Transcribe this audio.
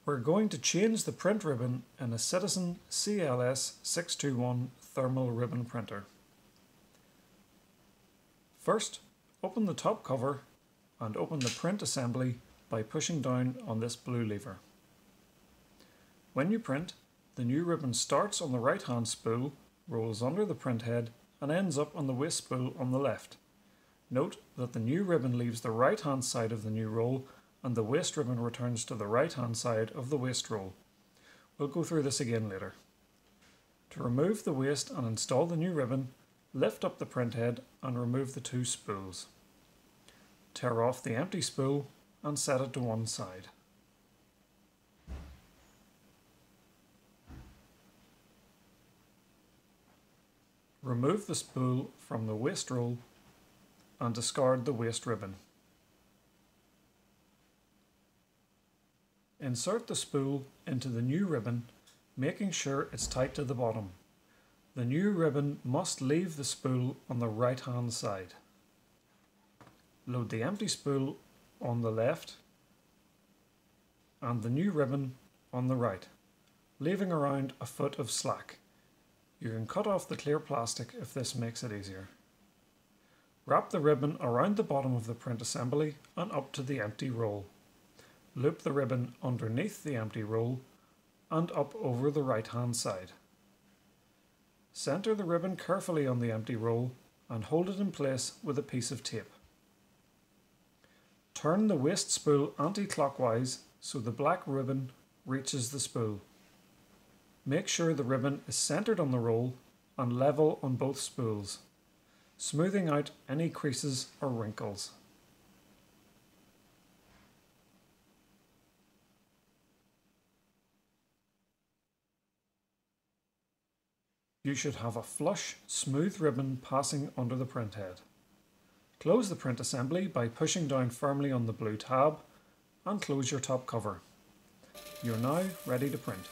We're going to change the print ribbon in a Citizen CL-S621 thermal ribbon printer. First, open the top cover and open the print assembly by pushing down on this blue lever. When you print, the new ribbon starts on the right hand spool, rolls under the print head and ends up on the waste spool on the left. Note that the new ribbon leaves the right hand side of the new roll and the waste ribbon returns to the right hand side of the waste roll. We'll go through this again later. To remove the waste and install the new ribbon, lift up the print head and remove the two spools. Tear off the empty spool and set it to one side. Remove the spool from the waste roll and discard the waste ribbon. Insert the spool into the new ribbon, making sure it's tight to the bottom. The new ribbon must leave the spool on the right hand side. Load the empty spool on the left and the new ribbon on the right, leaving around a foot of slack. You can cut off the clear plastic if this makes it easier. Wrap the ribbon around the bottom of the print assembly and up to the empty roll. Loop the ribbon underneath the empty roll and up over the right hand side. Center the ribbon carefully on the empty roll and hold it in place with a piece of tape. Turn the waste spool anti-clockwise so the black ribbon reaches the spool. Make sure the ribbon is centered on the roll and level on both spools, smoothing out any creases or wrinkles. You should have a flush, smooth ribbon passing under the print head. Close the print assembly by pushing down firmly on the blue tab and close your top cover. You're now ready to print.